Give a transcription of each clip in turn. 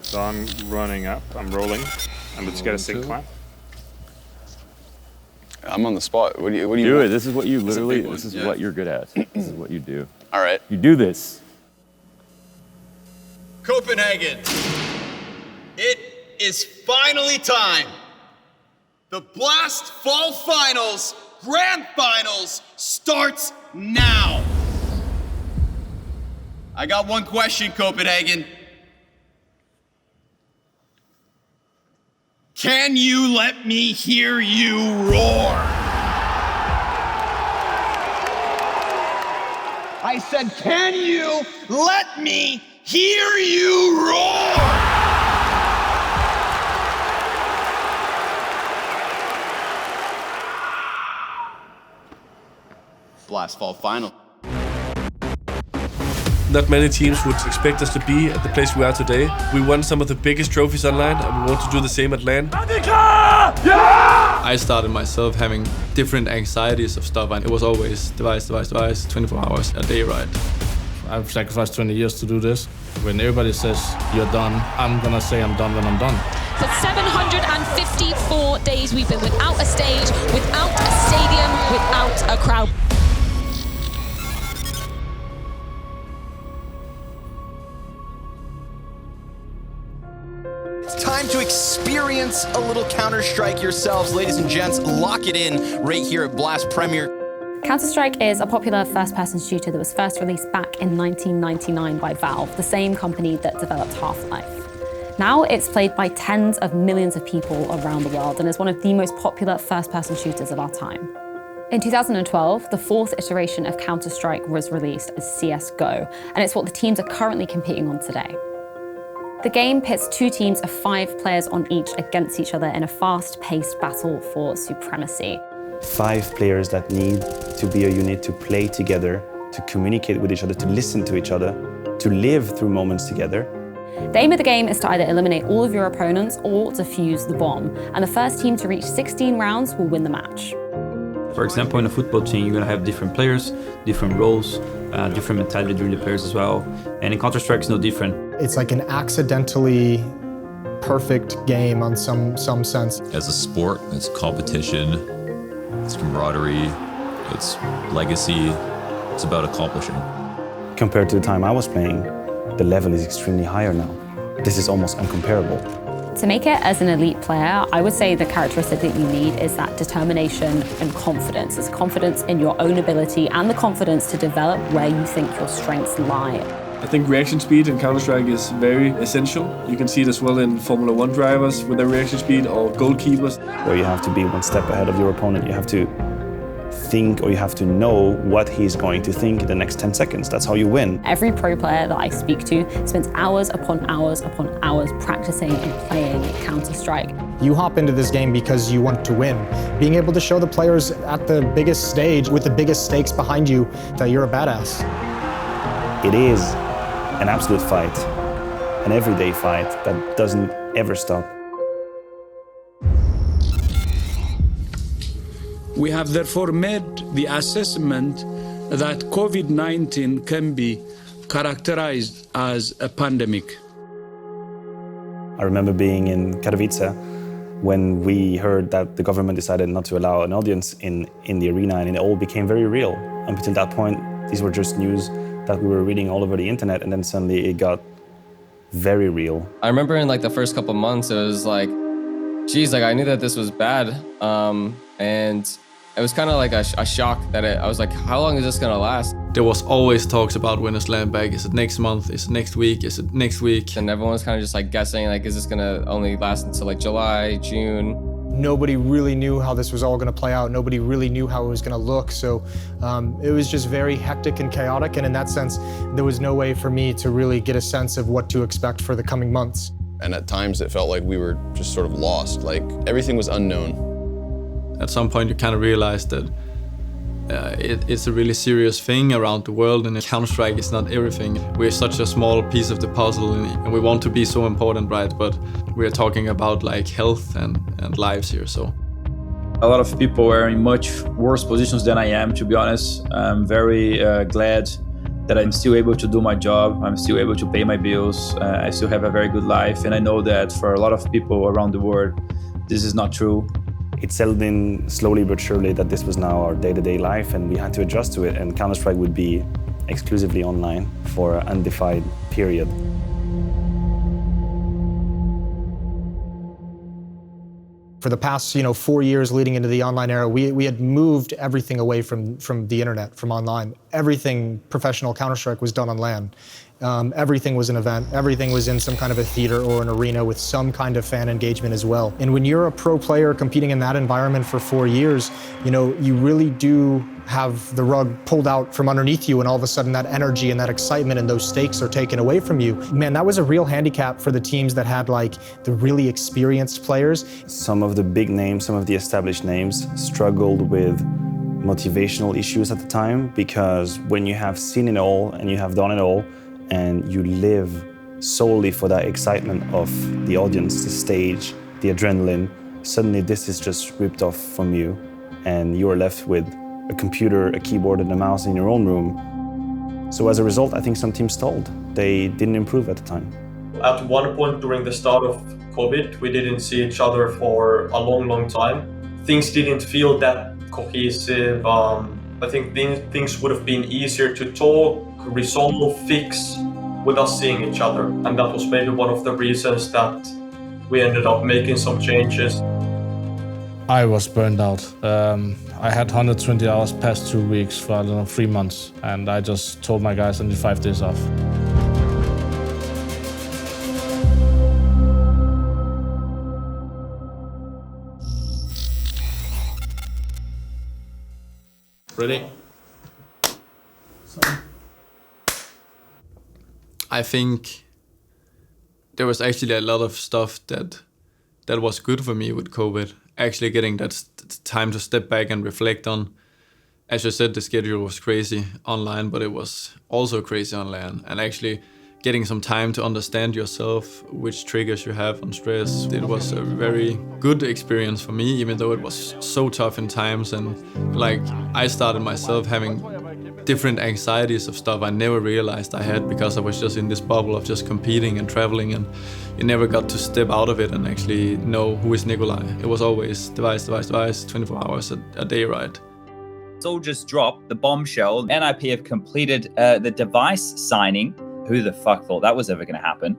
So I'm running up, I'm rolling. I'm just get a sync clamp. I'm on the spot. What do you do want? it. This is what you literally, this is what you're good at. This is what you do. All right. You do this. Copenhagen, it is finally time. The Blast Fall Finals, Grand Finals starts now. I got one question, Copenhagen. Can you let me hear you roar? I said, can you let me hear you roar? Blast Fall Final. Not many teams would expect us to be at the place we are today. We won some of the biggest trophies online, and we want to do the same at LAN. Yeah! I started myself having different anxieties of stuff, and it was always device, 24 hours a day, right? I've sacrificed 20 years to do this. When everybody says you're done, I'm gonna say I'm done when I'm done. For 754 days, we've been without a stage, without a stadium, without a crowd. It's time to experience a little Counter-Strike yourselves, ladies and gents. Lock it in right here at Blast Premier. Counter-Strike is a popular first-person shooter that was first released back in 1999 by Valve, the same company that developed Half-Life. Now it's played by tens of millions of people around the world and is one of the most popular first-person shooters of our time. In 2012, the fourth iteration of Counter-Strike was released as CSGO, and it's what the teams are currently competing on today. The game pits two teams of 5 players on each against each other in a fast-paced battle for supremacy. 5 players that need to be a unit, to play together, to communicate with each other, to listen to each other, to live through moments together. The aim of the game is to either eliminate all of your opponents or defuse the bomb, and the first team to reach 16 rounds will win the match. For example, in a football team, you're going to have different players, different roles, different mentality during the players as well. And in Counter-Strike, it's no different. It's like an accidentally perfect game on some sense. As a sport, it's competition, it's camaraderie, it's legacy, it's about accomplishing. Compared to the time I was playing, the level is extremely higher now. This is almost uncomparable. To make it as an elite player, I would say the characteristic that you need is that determination and confidence. It's confidence in your own ability and the confidence to develop where you think your strengths lie. I think reaction speed in Counter-Strike is very essential. You can see it as well in Formula 1 drivers with their reaction speed, or goalkeepers. Where you have to be one step ahead of your opponent. You have to think, or you have to know what he's going to think in the next 10 seconds. That's how you win. Every pro player that I speak to spends hours upon hours upon hours practicing and playing Counter-Strike. You hop into this game because you want to win. Being able to show the players at the biggest stage with the biggest stakes behind you that you're a badass. It is an absolute fight, an everyday fight that doesn't ever stop. We have therefore made the assessment that COVID-19 can be characterized as a pandemic. I remember being in Katowice when we heard that the government decided not to allow an audience in the arena, and it all became very real. Up until that point, these were just news that we were reading all over the internet, and then suddenly it got very real. I remember in like the first couple months, it was like, geez, like I knew that this was bad, and it was kind of like a shock that I was like, how long is this gonna last? There was always talks about when is LAN back. Is it next month? Is it next week? Is it next week? And everyone was kind of just like guessing, like, is this gonna only last until like July, June? Nobody really knew how this was all gonna play out. Nobody really knew how it was gonna look. So it was just very hectic and chaotic. And in that sense, there was no way for me to really get a sense of what to expect for the coming months. And at times it felt like we were just sort of lost, like everything was unknown. At some point you kind of realize that it's a really serious thing around the world, and Counter-Strike is not everything. We're such a small piece of the puzzle, and we want to be so important, right? But we're talking about like health and lives here, so. A lot of people are in much worse positions than I am, to be honest. I'm very glad that I'm still able to do my job, I'm still able to pay my bills, I still have a very good life. And I know that for a lot of people around the world, this is not true. It settled in slowly but surely that this was now our day-to-day life, and we had to adjust to it, and Counter-Strike would be exclusively online for an undefined period. For the past, 4 years leading into the online era, we had moved everything away from the internet, from online. Everything professional Counter-Strike was done on LAN. Everything was an event. Everything was in some kind of a theater or an arena with some kind of fan engagement as well. And when you're a pro player competing in that environment for 4 years, you really do have the rug pulled out from underneath you, and all of a sudden that energy and that excitement and those stakes are taken away from you. Man, that was a real handicap for the teams that had the really experienced players. Some of the big names, some of the established names struggled with motivational issues at the time, because when you have seen it all and you have done it all and you live solely for that excitement of the audience, the stage, the adrenaline, suddenly this is just ripped off from you and you are left with a computer, a keyboard and a mouse in your own room. So as a result, I think some teams stalled. They didn't improve at the time. At one point during the start of COVID, we didn't see each other for a long time. Things didn't feel that cohesive. I think things would have been easier to talk, resolve, fix with us seeing each other. And that was maybe one of the reasons that we ended up making some changes. I was burned out. I had 120 hours past 2 weeks for, 3 months. And I just told my guys I need 5 days off. Ready? I think there was actually a lot of stuff that was good for me with COVID. Actually getting that time to step back and reflect on. As you said, the schedule was crazy online, but it was also crazy on LAN. And actually getting some time to understand yourself, which triggers you have on stress. It was a very good experience for me, even though it was so tough in times. And I started myself having different anxieties of stuff I never realized I had, because I was just in this bubble of just competing and traveling, and you never got to step out of it and actually know who is Nikolai. It was always device, 24 hours a day, right? Soldiers dropped the bombshell. NIP have completed the device signing. Who the fuck thought that was ever going to happen?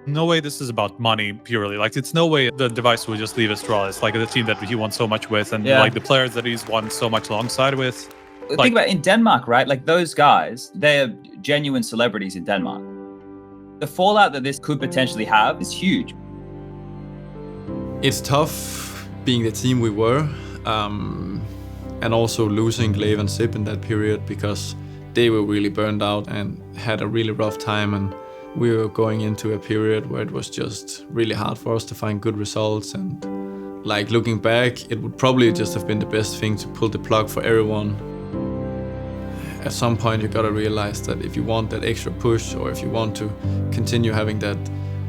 No way this is about money purely. It's no way the device would just leave Astralis, the team that he won so much with, and the players that he's won so much alongside with. Think about in Denmark, right? Those guys, they're genuine celebrities in Denmark. The fallout that this could potentially have is huge. It's tough being the team we were, and also losing Glaive and Sip in that period, because they were really burned out and had a really rough time, and we were going into a period where it was just really hard for us to find good results. And looking back, it would probably just have been the best thing to pull the plug for everyone. At some point you gotta realize that if you want that extra push, or if you want to continue having that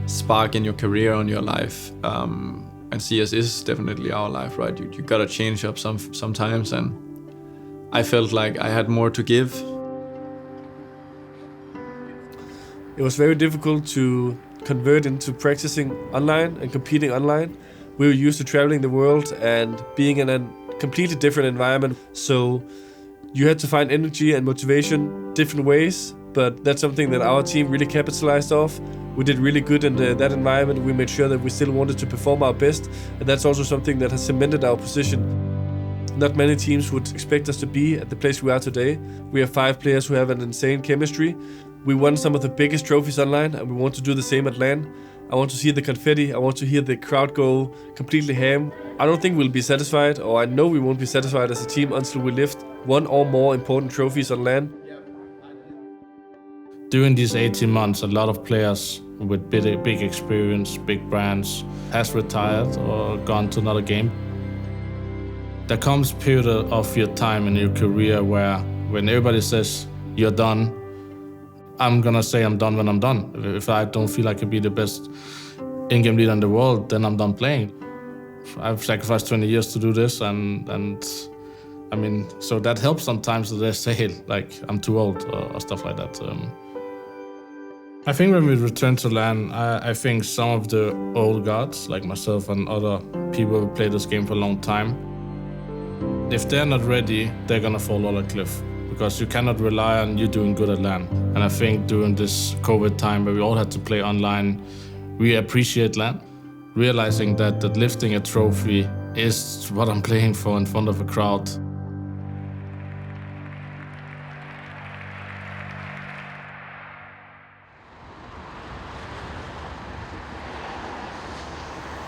spark in your career or in your life, and CS is definitely our life, right? You gotta change up sometimes, and I felt like I had more to give. It was very difficult to convert into practicing online and competing online. We were used to traveling the world and being in a completely different environment. So you had to find energy and motivation different ways, but that's something that our team really capitalized off. We did really good in that environment. We made sure that we still wanted to perform our best, and that's also something that has cemented our position. Not many teams would expect us to be at the place we are today. We have 5 players who have an insane chemistry. We won some of the biggest trophies online, and we want to do the same at LAN. I want to see the confetti. I want to hear the crowd go completely ham. I don't think we'll be satisfied, or I know we won't be satisfied as a team until we lift 1 or more important trophies on LAN. During these 18 months, a lot of players with big experience, big brands, has retired or gone to another game. There comes a period of your time in your career where when everybody says you're done, I'm gonna say I'm done when I'm done. If I don't feel I can be the best in-game leader in the world, then I'm done playing. I've sacrificed 20 years to do this, and I mean, so that helps sometimes that they say like I'm too old or stuff like that. I think when we return to LAN, I think some of the old gods, like myself and other people who play this game for a long time, if they're not ready, they're gonna fall off a cliff because you cannot rely on you doing good at LAN. And I think during this COVID time where we all had to play online, we appreciate LAN, realizing that lifting a trophy is what I'm playing for in front of a crowd.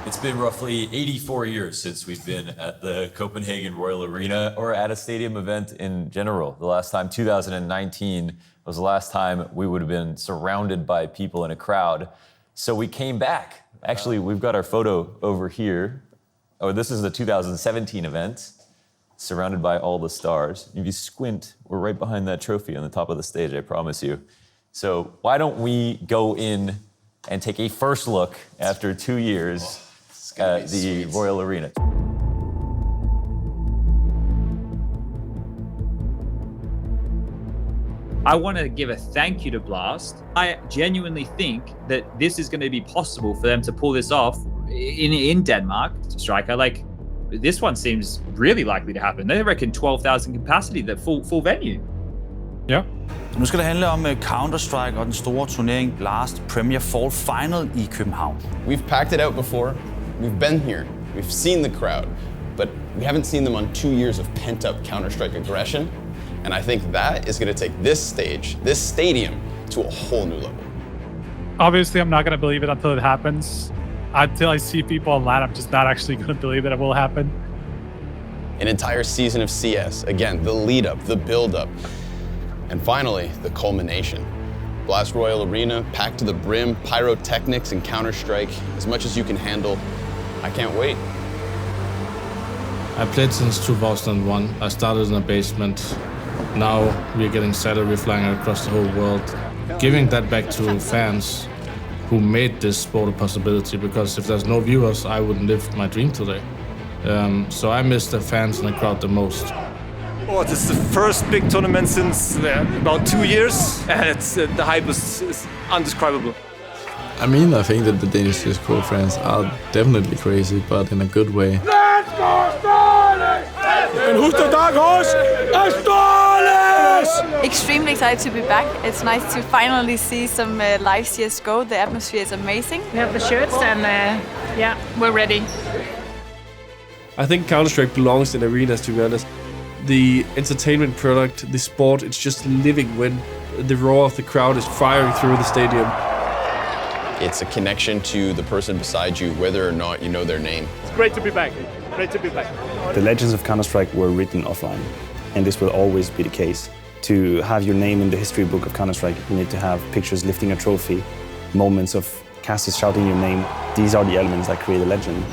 It's been roughly 84 years since we've been at the Copenhagen Royal Arena or at a stadium event in general. The last time, 2019, was the last time we would have been surrounded by people in a crowd. So we came back. Actually, we've got our photo over here. Oh, this is the 2017 event, surrounded by all the stars. If you squint, we're right behind that trophy on the top of the stage, I promise you. So why don't we go in and take a first look after 2 years at the Royal Arena. I want to give a thank you to Blast. I genuinely think that this is going to be possible for them to pull this off in Denmark. Striker, like, this one seems really likely to happen. They reckon 12,000 capacity, that full venue. Ja. Nu skal det handle om Counter-Strike og den store turnering Blast Premier Fall Final i København. We've packed it out before. We've been here. We've seen the crowd. But we haven't seen them on 2 years of pent-up Counter-Strike aggression. And I think that is going to take this stage, this stadium, to a whole new level. Obviously, I'm not going to believe it until it happens. Until I see people in LAN, I'm just not actually going to believe that it will happen. An entire season of CS. Again, the lead-up, the build-up. And finally, the culmination. Blast Royal Arena, packed to the brim, pyrotechnics and Counter-Strike, as much as you can handle. I can't wait. I played since 2001. I started in a basement. Now we're getting salary flying across the whole world. Giving that back to fans who made this sport a possibility, because if there's no viewers, I wouldn't live my dream today. So I miss the fans and the crowd the most. Oh, this is the first big tournament since about 2 years, and it's the hype is indescribable. I mean, I think that the Danish CSGO fans are definitely crazy, but in a good way. Let's go, Astralis! And who's the dark horse? Astralis! Extremely excited to be back. It's nice to finally see some live CSGO. The atmosphere is amazing. We have the shirts and yeah, we're ready. I think Counter-Strike belongs in arenas, to be honest. The entertainment product, the sport, it's just living when the roar of the crowd is firing through the stadium. It's a connection to the person beside you, whether or not you know their name. It's great to be back. Great to be back. The legends of Counter-Strike were written offline, and this will always be the case. To have your name in the history book of Counter-Strike, you need to have pictures lifting a trophy, moments of casters shouting your name. These are the elements that create a legend.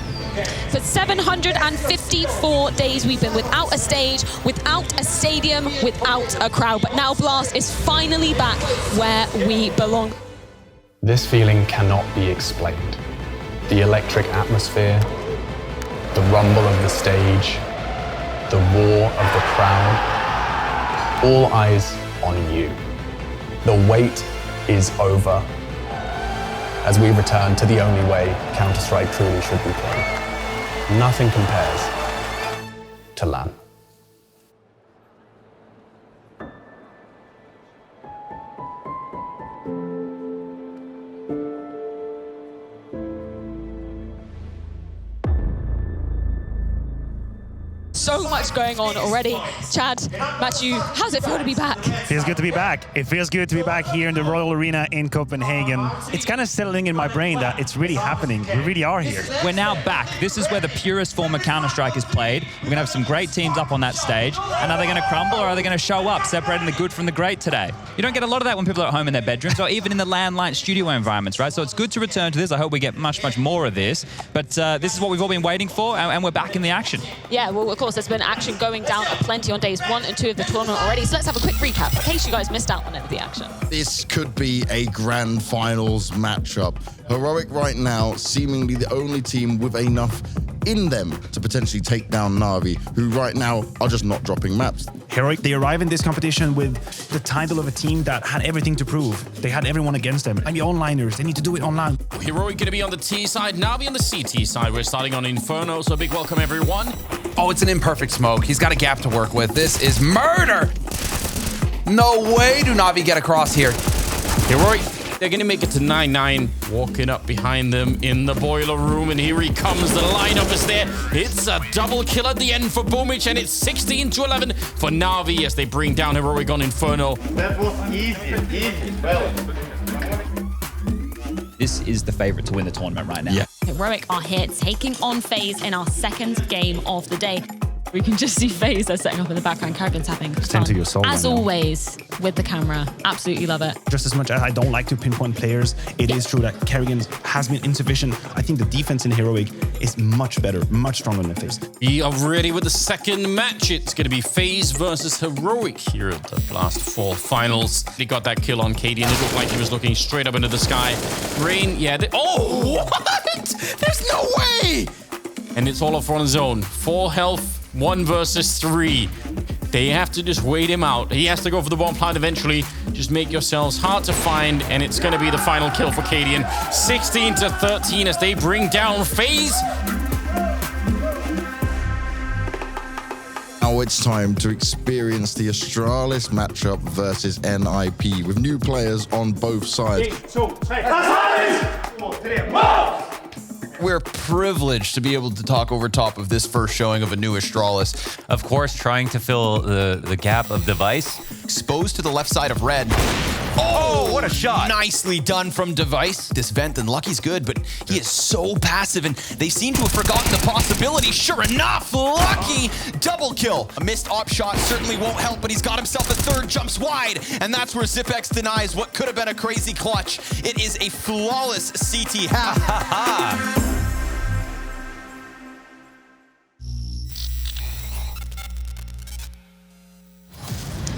For 754 days, we've been without a stage, without a stadium, without a crowd. But now Blast is finally back where we belong. This feeling cannot be explained. The electric atmosphere, the rumble of the stage, the roar of the crowd, all eyes on you. The wait is over as we return to the only way Counter-Strike truly should be played. Nothing compares to LAN. So much going on already. Chad, Matthew, how's it feel to be back? Feels good to be back. It feels good to be back here in the Royal Arena in Copenhagen. It's kind of settling in my brain that it's really happening. We really are here. We're now back. This is where the purest form of Counter-Strike is played. We're going to have some great teams up on that stage. And are they going to crumble or are they going to show up, separating the good from the great today? You don't get a lot of that when people are at home in their bedrooms or even in the LAN light studio environments, right? So it's good to return to this. I hope we get much, much more of this. But this is what we've all been waiting for, and we're back in the action. Yeah, well, of course, there's been action going down plenty on days 1 and 2 of the tournament already. So let's have a quick recap in case you guys missed out on any of the action. This could be a grand finals matchup. Heroic right now, seemingly the only team with enough in them to potentially take down NAVI, who right now are just not dropping maps. Heroic, they arrive in this competition with the title of a team that had everything to prove. They had everyone against them. I mean, onliners, they need to do it online. Heroic going to be on the T side, NAVI on the CT side. We're starting on Inferno, so a big welcome, everyone. Oh, it's an imperfect smoke. He's got a gap to work with. This is murder! No way do NAVI get across here. Heroic, they're going to make it to 9-9. Walking up behind them in the boiler room, and here he comes. The lineup is there. It's a double kill at the end for Boomich, and it's 16-11 for NAVI as they bring down Heroic on Inferno. That was easy. Well. This is the favorite to win the tournament right now. Yeah. Heroic are here taking on FaZe in our second game of the day. We can just see FaZe they're setting up in the background. karrigan's having fun, to your soul as right now. always, with the camera. Absolutely love it. Just as much as I don't like to pinpoint players, it is true that karrigan has been insufficient. I think the defense in Heroic is much better, much stronger than FaZe. We are ready with the second match. It's going to be FaZe versus Heroic here at the Blast 4 finals. He got that kill on cadian. It looked like he was looking straight up into the sky. Rain, yeah. Oh, what? There's no way! And it's all off on his own. 4 health. 1 versus 3. They have to just wait him out. He has to go for the bomb plant eventually. Just make yourselves hard to find, and it's going to be the final kill for cadian. 16-13 as they bring down FaZe. Now it's time to experience the Astralis matchup versus NIP with new players on both sides. 1, 2, 3. Astralis! 1, 2, 3. Wow! We're privileged to be able to talk over top of this first showing of a new Astralis. Of course, trying to fill the gap of Device. Exposed to the left side of red. Oh, what a shot. Nicely done from Device. This vent, and Lucky's good, but he is so passive, and they seem to have forgotten the possibility. Sure enough, Lucky, double kill. A missed op shot certainly won't help, but he's got himself a third, jumps wide, and that's where Zipex denies what could have been a crazy clutch. It is a flawless CT half.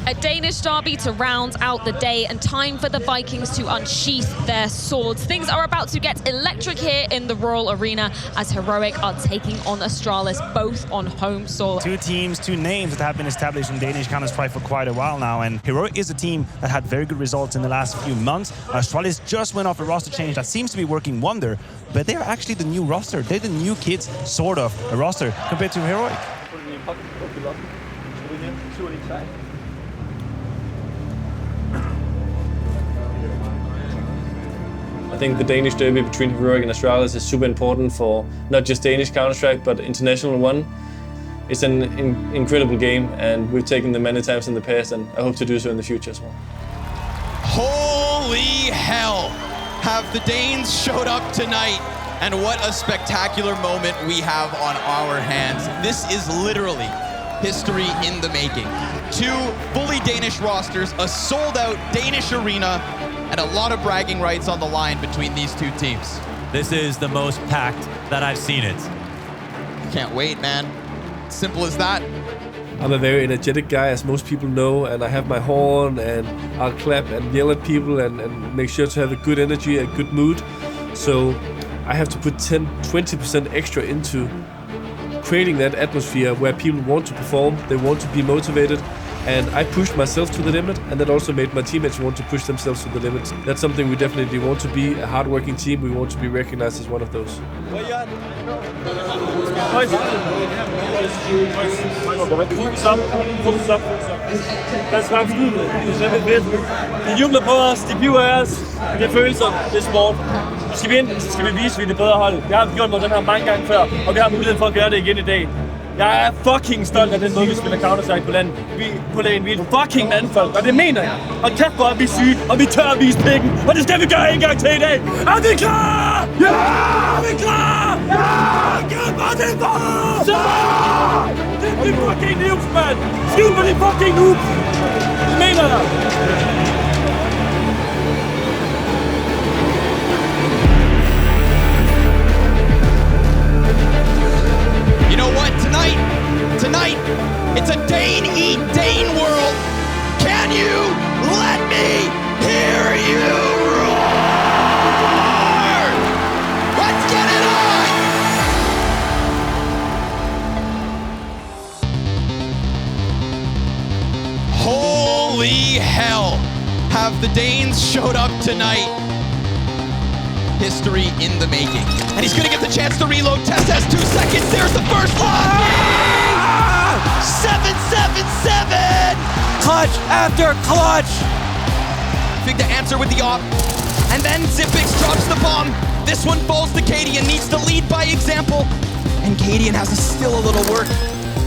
A Danish derby to round out the day, and time for the Vikings to unsheath their swords. Things are about to get electric here in the Royal Arena as Heroic are taking on Astralis, both on home soil. Two teams, two names that have been established in Danish Counter-Strike for quite a while now, and Heroic is a team that had very good results in the last few months. Astralis just went off a roster change that seems to be working wonder, but they're actually the new roster. They're the new kids, sort of, a roster compared to Heroic. I think the Danish derby between Heroic and Astralis is super important for not just Danish Counter-Strike, but international one. It's an incredible game, and we've taken them many times in the past, and I hope to do so in the future as well. Holy hell! Have the Danes showed up tonight, and what a spectacular moment we have on our hands. This is literally history in the making. 2 fully Danish rosters, a sold-out Danish arena, and a lot of bragging rights on the line between these two teams. This is the most packed that I've seen it. Can't wait, man. Simple as that. I'm a very energetic guy, as most people know, and I have my horn, and I'll clap and yell at people and make sure to have a good energy, a good mood. So I have to put 10-20% extra into creating that atmosphere where people want to perform, they want to be motivated, and I pushed myself to the limit, and that also made my teammates want to push themselves to the limit. That's something we definitely want to be, a hard-working team. We want to be recognized as one of those. De jubler på os, de piver af os. Det er følelser, det er sport. Skal vi ind, så skal vi vise, at vi er det bedre hold. Jeg har gjort mig den her mange gange før, og vi har muligheden for at gøre det igen i dag. Jeg er fucking stolt af den måde, vi spiller Counter-Strike på landet. Vi er fucking mandfolk, og det mener jeg. Og kæft hvor er vi syge, og vi tør at vise pikken. Og det skal vi gøre en gang til i dag. Er vi klar? Ja! Er vi klar? Ja! Gør bare det for! Så! Det er de fucking noobs, mand! Skid på de fucking noobs! Det mener jeg. You know what? Tonight, it's a Dane eat Dane world. Can you let me hear you roar? Let's get it on! have. The Danes showed up tonight. History in the making. And he's gonna get the chance to reload. Test has 2 seconds. There's the first one. 7-7-7. Clutch after clutch. Big to answer with the op. And then Zipix drops the bomb. This one falls to cadian, needs to lead by example. And cadian has still a little work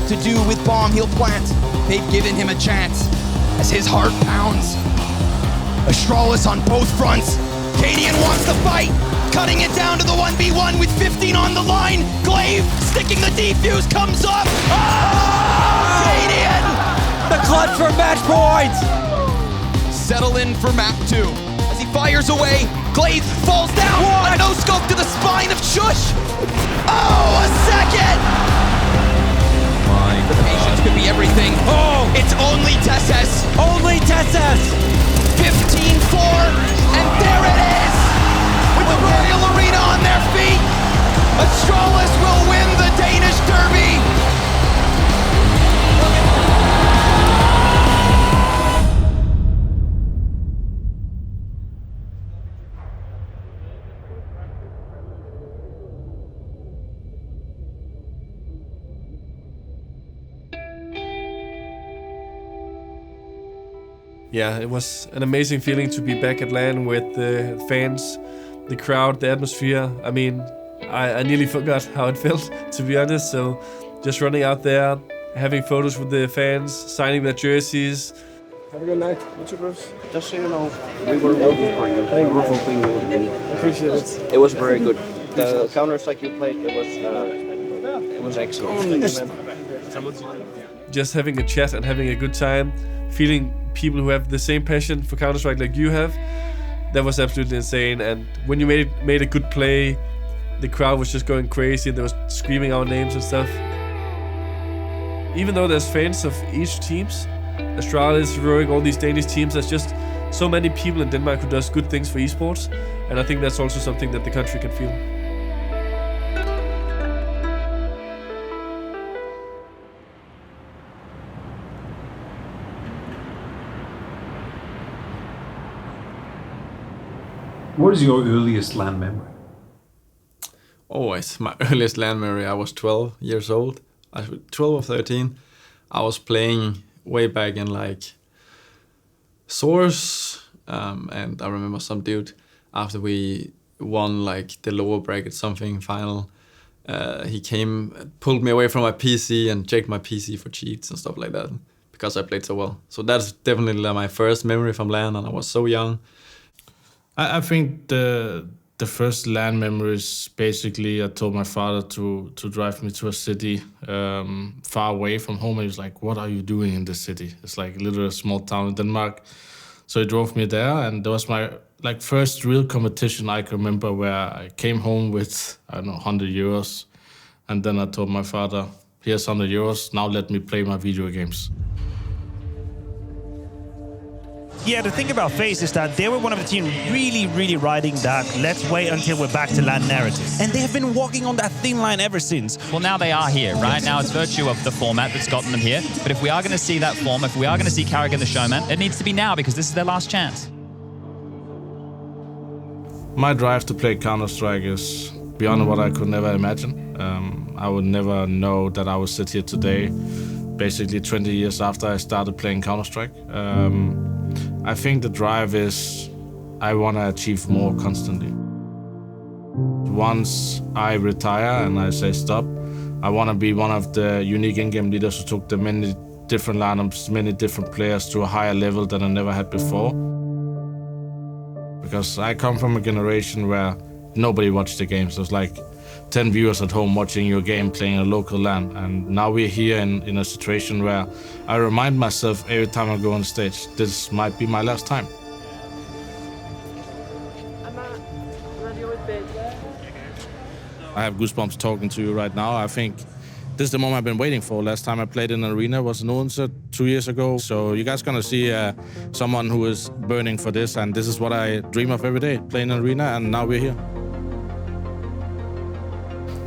to do with bomb he'll plant. They've given him a chance as his heart pounds. Astralis on both fronts. cadian wants to fight, cutting it down to the 1v1 with 15 on the line. Glaive sticking the defuse comes up. Oh, cadian! The clutch for match point! Settle in for map 2. As he fires away, Glaive falls down. A no-scope to the spine of Shush. Oh, a second! The patience could be everything. Oh! It's only Tesses. Only Tesses! 15-4, and there it is! With the Royal Arena on their feet, Astralis will win the Danish Derby! Yeah, it was an amazing feeling to be back at LAN with the fans, the crowd, the atmosphere. I mean, I nearly forgot how it felt, to be honest. So just running out there, having photos with the fans, signing their jerseys. Have a good night, YouTubers. Just so you know, we were rooting for you. We were hoping you would win. Appreciate it. It was very good. The Counter-Strike you played, it was excellent. Just having a chat and having a good time, feeling people who have the same passion for Counter-Strike like you have, that was absolutely insane. And when you made a good play, the crowd was just going crazy. They was screaming our names and stuff. Even though there's fans of each teams, Astralis, Heroic, all these Danish teams, there's just so many people in Denmark who does good things for esports. And I think that's also something that the country can feel. What is your earliest LAN memory? Oh, it's my earliest LAN memory. I was 12 years old. I was 12 or 13. I was playing way back in like Source, and I remember some dude after we won like the lower bracket something final. He came, pulled me away from my PC and checked my PC for cheats and stuff like that because I played so well. So that's definitely like my first memory from LAN, and I was so young. I think the first LAN memories, basically, I told my father to drive me to a city far away from home. He was like, "What are you doing in this city?" It's like literally a small town in Denmark. So he drove me there, and that was my first real competition I can remember, where I came home with, I don't know, 100 euros. And then I told my father, "Here's 100 euros, now let me play my video games." Yeah, the thing about FaZe is that they were one of the teams really riding that let's wait until we're back to LAN narrative. And they have been walking on that thin line ever since. Well, now they are here, right? Now it's virtue of the format that's gotten them here. But if we are going to see that form, if we are going to see karrigan the showman, it needs to be now because this is their last chance. My drive to play Counter-Strike is beyond what I could never imagine. I would never know that I would sit here today, basically 20 years after I started playing Counter-Strike. I think the drive is I want to achieve more constantly. Once I retire and I say stop, I want to be one of the unique in-game leaders who took the many different lineups, many different players to a higher level than I never had before. Because I come from a generation where nobody watched the games. There's like 10 viewers at home watching your game playing a local LAN. And now we're here in a situation where I remind myself every time I go on stage, this might be my last time. I have goosebumps talking to you right now. I think this is the moment I've been waiting for. Last time I played in an arena was in Odense 2 years ago. So you guys gonna see someone who is burning for this, and this is what I dream of every day, playing an arena, and now we're here.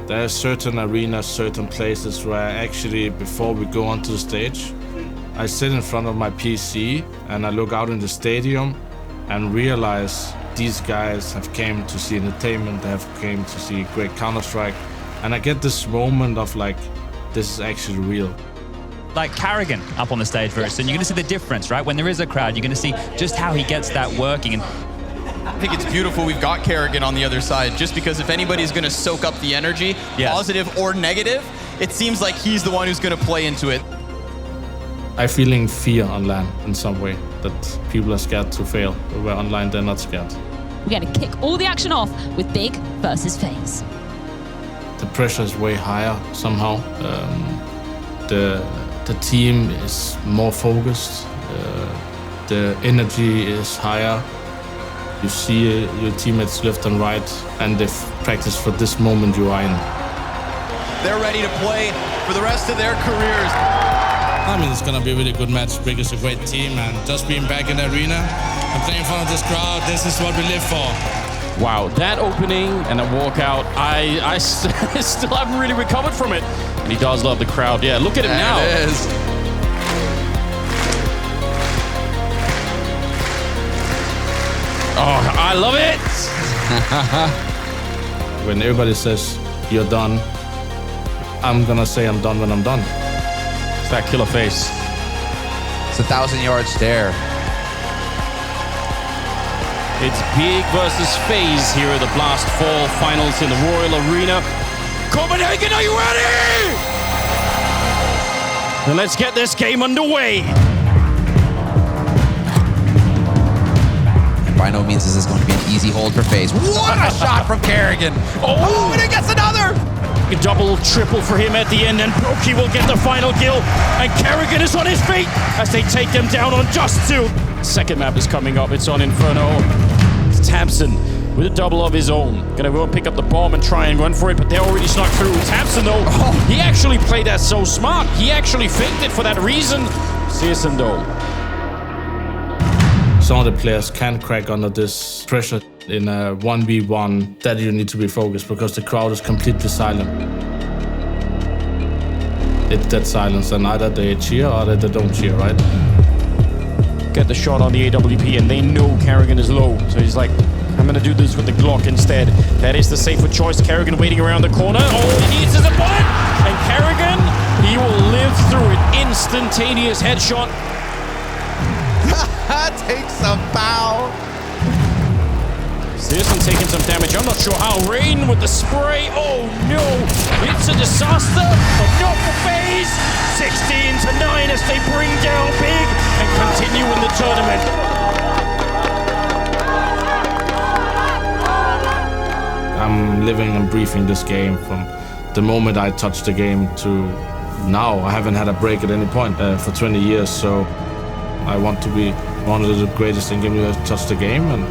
There are certain arenas, certain places where actually, before we go onto the stage, I sit in front of my PC and I look out in the stadium and realize these guys have came to see entertainment, they have came to see great Counter-Strike, and I get this moment of like, this is actually real. Like karrigan up on the stage very soon. You're going to see the difference, right? When there is a crowd, you're going to see just how he gets that working. And I think it's beautiful we've got karrigan on the other side, just because if anybody's going to soak up the energy, positive or negative, it seems like he's the one who's going to play into it. I'm feeling fear on LAN in some way, that people are scared to fail, where online they're not scared. We're going to kick all the action off with Big versus FaZe. The pressure is way higher somehow. The team is more focused. The energy is higher. You see your teammates left and right, and they've practiced for this moment you are in. They're ready to play for the rest of their careers. I mean, it's going to be a really good match. Big is a great team, and just being back in the arena and playing in front of this crowd, this is what we live for. Wow, that opening and that walkout, I still haven't really recovered from it. And he does love the crowd. Yeah, look at him now. It is. Oh, I love it. When everybody says you're done, I'm gonna say I'm done when I'm done. It's that killer face. It's a 1,000-yard stare. It's Big versus FaZe here at the Blast 4 finals in the Royal Arena. Copenhagen, are you ready? Then let's get this game underway. By no means is this going to be an easy hold for FaZe. What a shot from karrigan! Oh, and he gets another! A double, triple for him at the end, and Brokey will get the final kill. And karrigan is on his feet as they take them down on just 2. Second map is coming up. It's on Inferno. It's Tamsin with a double of his own. Gonna go and pick up the bomb and try and run for it, but they're already snuck through. Tamsin, though, he actually played that so smart. He actually faked it for that reason. CSN, though. Some of the players can crack under this pressure in a 1v1 that you need to be focused because the crowd is completely silent. It's dead silence, and either they cheer or they don't cheer, right? Get the shot on the AWP, and they know karrigan is low. So he's like, I'm gonna do this with the Glock instead. That is the safer choice. karrigan waiting around the corner. All he needs is a bullet! And karrigan, he will live through it. Instantaneous headshot. Takes a bow. CSN taking some damage. I'm not sure how. Rain with the spray. Oh no! It's a disaster, but not for FaZe. 16-9 as they bring down Big and continue in the tournament. I'm living and breathing this game from the moment I touched the game to now. I haven't had a break at any point for 20 years, so I want to be one of the greatest in game to touch the game, and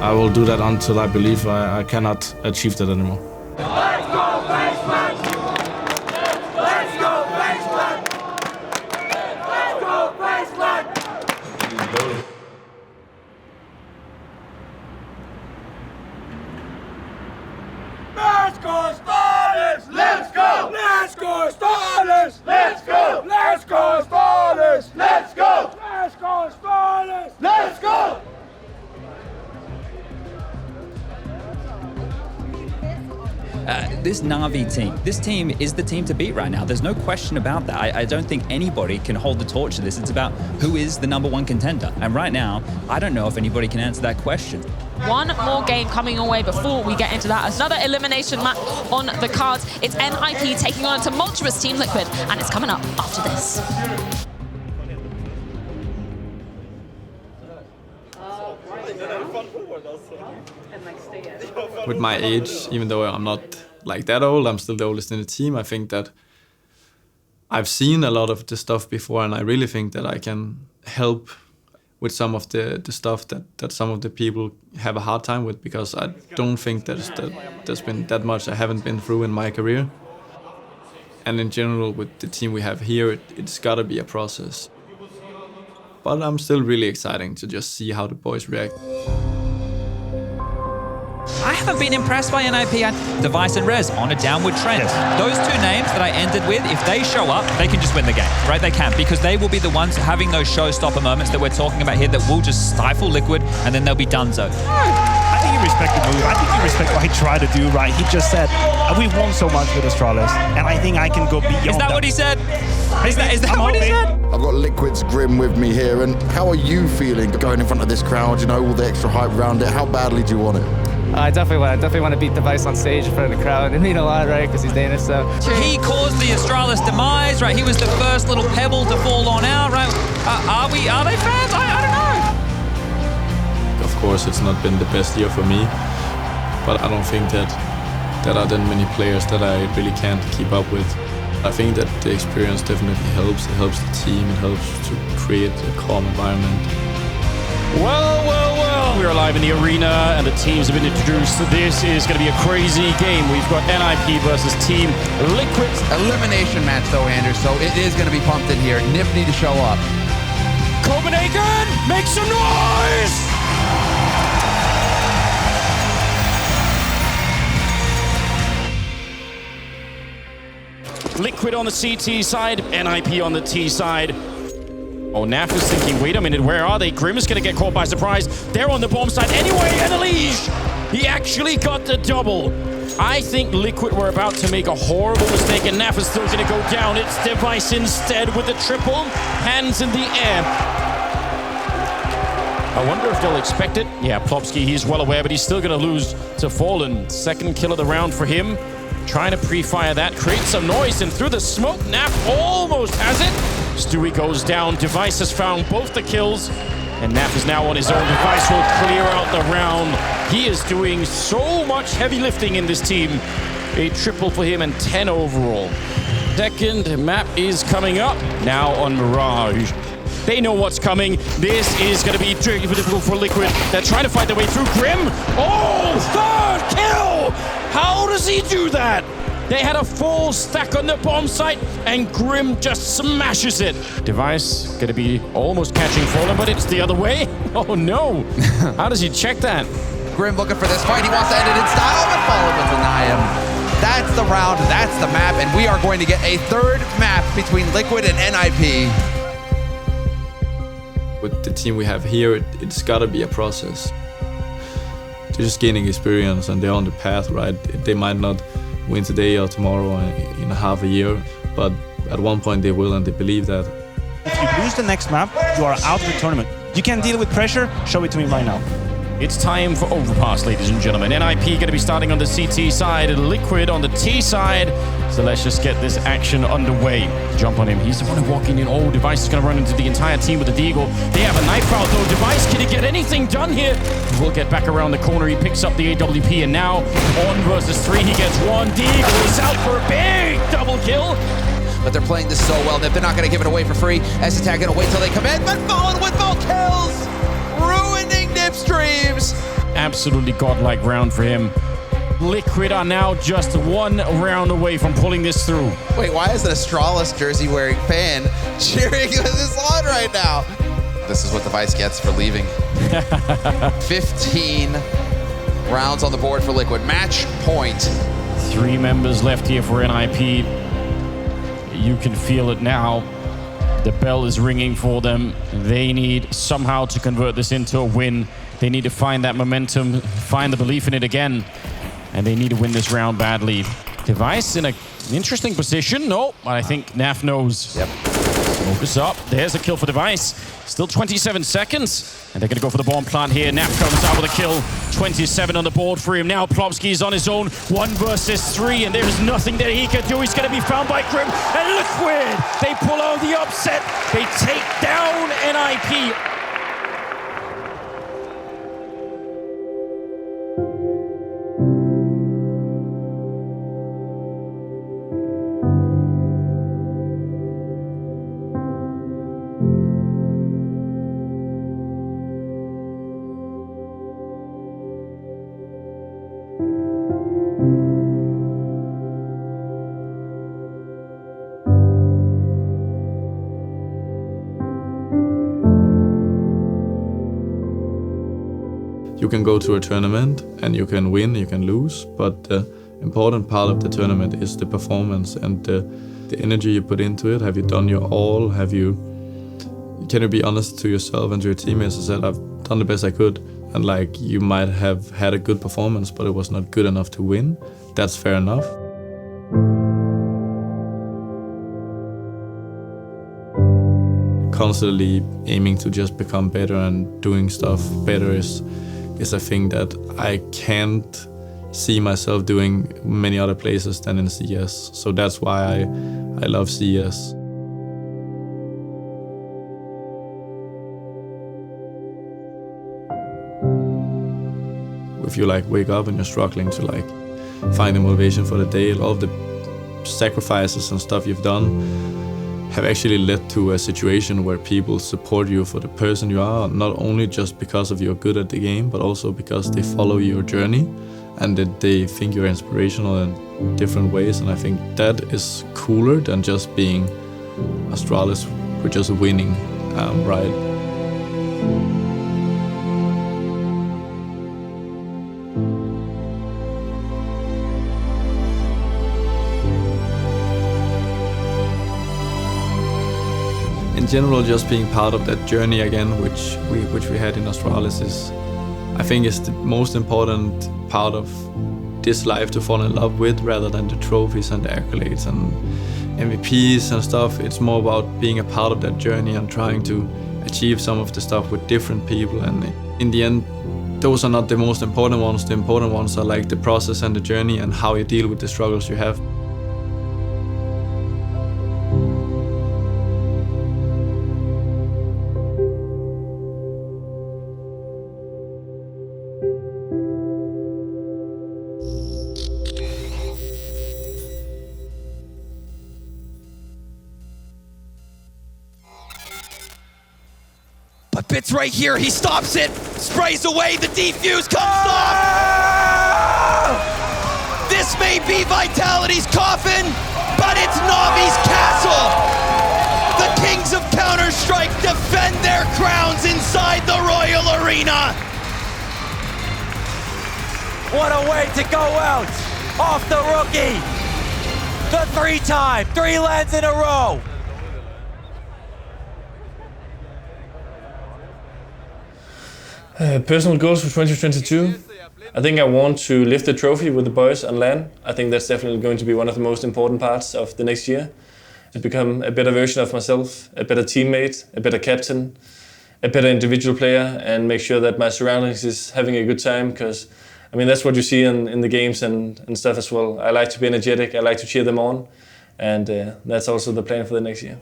I will do that until I believe I cannot achieve that anymore. Let's go, FaZe! Let's go, FaZe! Let's go, FaZe! Let's go, Astralis! Let's go! Let's go, Astralis! Let's go! Let's go, Astralis! Let's go! Let's go, Astralis! Let's go! This NAVI team, this team is the team to beat right now. There's no question about that. I don't think anybody can hold the torch to this. It's about who is the #1 contender. And right now, I don't know if anybody can answer that question. One more game coming away before we get into that. Another elimination map on the cards. It's NIP taking on a tumultuous Team Liquid, and it's coming up after this. With my age, even though I'm not like that old, I'm still the oldest in the team. I think that I've seen a lot of the stuff before, and I really think that I can help with some of the stuff that some of the people have a hard time with, because I don't think there's been that much I haven't been through in my career. And in general, with the team we have here, it's gotta be a process. But I'm still really excited to just see how the boys react. I haven't been impressed by NIP. Device and Rez on a downward trend. Yes. Those two names that I ended with, if they show up, they can just win the game, right? They can, because they will be the ones having those showstopper moments that we're talking about here that will just stifle Liquid, and then they'll be donezo. I think you respect the move. I think you respect what he tried to do, right? He just said, we won so much with Astralis, and I think I can go beyond that. Is that what he said? Is that what he said? I've got Liquid's Grim with me here, and how are you feeling going in front of this crowd? You know, all the extra hype around it. How badly do you want it? I definitely want to beat Device on stage in front of the crowd. It means a lot, right? Because he's Danish, so. He caused the Astralis demise, right? He was the first little pebble to fall on out, right? Are they fans? I don't know. Of course, it's not been the best year for me, but I don't think that there are that many players that I really can't keep up with. I think that the experience definitely helps. It helps the team. It helps to create a calm environment. Well, we're live in the arena and the teams have been introduced. This is going to be a crazy game. We've got NIP versus Team Liquid. Elimination match though, Anders, so it is going to be pumped in here. NIP need to show up. Copenhagen, make some noise! Liquid on the CT side, NIP on the T side. Oh, NAF is thinking, wait a minute, where are they? Grim is going to get caught by surprise. They're on the bomb side anyway, and Elige! He actually got the double. I think Liquid were about to make a horrible mistake, and NAF is still going to go down. It's Device instead with the triple, hands in the air. I wonder if they'll expect it. Yeah, Plopsky, he's well aware, but he's still going to lose to Fallen. Second kill of the round for him. Trying to pre-fire that, create some noise, and through the smoke, NAF almost has it. Stewie goes down. Device has found both the kills, and NAF is now on his own. Device will clear out the round. He is doing so much heavy lifting in this team. A triple for him and 10 overall. Second map is coming up now on Mirage. They know what's coming. This is going to be difficult for Liquid. They're trying to fight their way through. Grim. Oh, third kill! How does he do that? They had a full stack on the bomb site, and Grim just smashes it. Device going to be almost catching Fallen, but it's the other way. Oh no! How does he check that? Grim looking for this fight. He wants to end it in style, but Fallen will deny him. That's the round, that's the map, and we are going to get a third map between Liquid and NIP. With the team we have here, it's got to be a process. They're just gaining experience, and they're on the path, right? They might not win today or tomorrow in a half a year, but at one point they will, and they believe that. If you lose the next map, you are out of the tournament. You can deal with pressure, show it to me right now. It's time for Overpass, ladies and gentlemen. NIP going to be starting on the CT side, Liquid on the T side. So let's just get this action underway. Jump on him. He's the one walking in. Oh, Device is going to run into the entire team with the Deagle. They have a knife out, though. Device, can he get anything done here? We'll get back around the corner. He picks up the AWP, and now on versus 3, he gets one. Deagle is out for a big double kill. But they're playing this so well that they're not going to give it away for free. S-Attack going to wait till they come in, but Fallen with both kills! Ruining NIP's dreams! Absolutely godlike round for him. Liquid are now just one round away from pulling this through. Wait, why is an Astralis jersey wearing fan cheering this on right now? This is what Device gets for leaving. 15 rounds on the board for Liquid. Match point. 3 members left here for NIP. You can feel it now. The bell is ringing for them. They need somehow to convert this into a win. They need to find that momentum, find the belief in it again. And they need to win this round badly. Device in an interesting position. No, but I think NAF knows. Yep. Focus up. There's a kill for Device. Still 27 seconds. And they're going to go for the bomb plant here. NAF comes out with a kill. 27 on the board for him. Now Plopsky's on his own. 1 versus 3. And there is nothing that he can do. He's going to be found by Grim. And Liquid, they pull out the upset. They take down NIP. You can go to a tournament and you can win, you can lose, but the important part of the tournament is the performance and the energy you put into it. Have you done your all? Can you be honest to yourself and to your teammates and said, I've done the best I could? And like, you might have had a good performance, but it was not good enough to win. That's fair enough. Constantly aiming to just become better and doing stuff better is a thing that I can't see myself doing many other places than in CS. So that's why I love CS. If you like wake up and you're struggling to like find the motivation for the day, all of the sacrifices and stuff you've done have actually led to a situation where people support you for the person you are, not only just because of you're good at the game, but also because they follow your journey and that they think you're inspirational in different ways. And I think that is cooler than just being Astralis, we're just winning, right? In general, just being part of that journey again, which we had in Astralis, I think is the most important part of this life to fall in love with, rather than the trophies and the accolades and MVPs and stuff. It's more about being a part of that journey and trying to achieve some of the stuff with different people. And in the end, those are not the most important ones. The important ones are like the process and the journey and how you deal with the struggles you have. But Bits right here, he stops it, sprays away, the defuse comes off! This may be Vitality's coffin, but it's NAVI's castle! The kings of Counter-Strike defend their crowns inside the Royal Arena! What a way to go out off the rookie! The 3 lands in a row! Personal goals for 2022. I think I want to lift the trophy with the boys on LAN. I think that's definitely going to be one of the most important parts of the next year. To become a better version of myself, a better teammate, a better captain, a better individual player, and make sure that my surroundings is having a good time, because I mean that's what you see in the games and stuff as well. I like to be energetic, I like to cheer them on, and that's also the plan for the next year.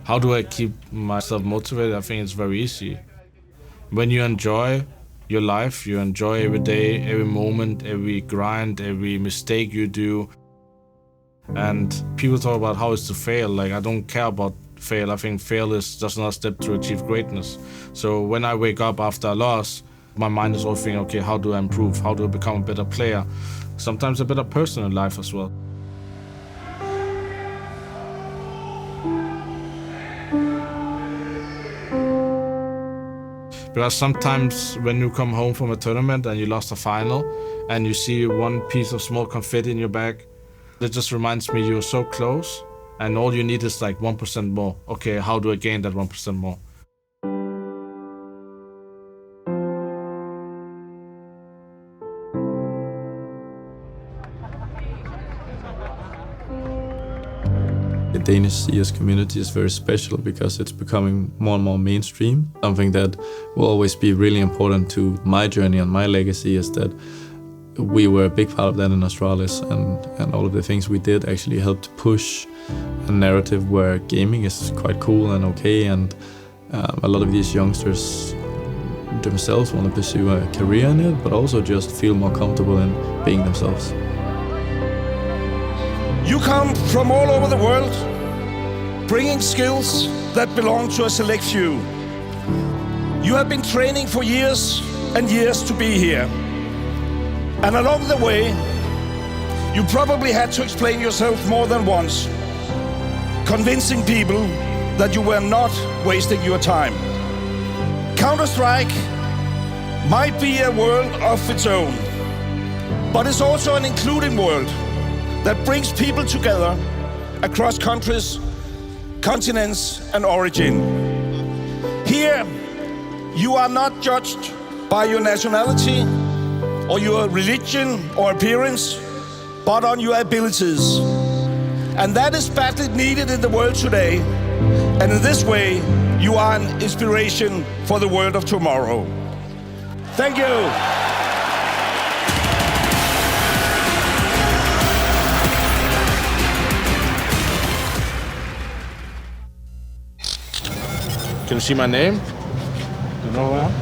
How do I keep myself motivated? I think it's very easy. When you enjoy your life, you enjoy every day, every moment, every grind, every mistake you do. And people talk about how it's to fail. Like, I don't care about fail. I think fail is just another step to achieve greatness. So when I wake up after a loss, my mind is always thinking, okay, how do I improve? How do I become a better player? Sometimes a better person in life as well. Because sometimes when you come home from a tournament and you lost a final and you see one piece of small confetti in your bag, that just reminds me you're so close and all you need is like 1% more. Okay, how do I gain that 1% more? The Danish CS community is very special because it's becoming more and more mainstream. Something that will always be really important to my journey and my legacy is that we were a big part of that in Astralis, and all of the things we did actually helped push a narrative where gaming is quite cool and okay, and a lot of these youngsters themselves want to pursue a career in it, but also just feel more comfortable in being themselves. You come from all over the world, bringing skills that belong to a select few. You have been training for years and years to be here. And along the way, you probably had to explain yourself more than once, convincing people that you were not wasting your time. Counter-Strike might be a world of its own, but it's also an including world that brings people together across countries, continents, and origin. Here, you are not judged by your nationality or your religion or appearance, but on your abilities. And that is badly needed in the world today. And in this way, you are an inspiration for the world of tomorrow. Thank you. Can you see my name? You know who I am?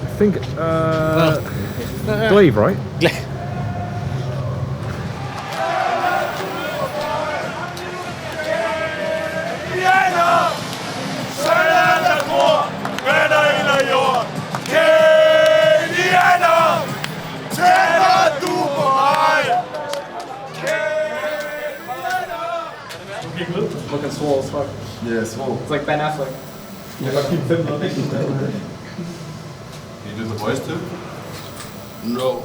I think, Glaive, right? Looking swole as fuck. Yeah, swole. It's like Ben Affleck. Can you do the voice too? No.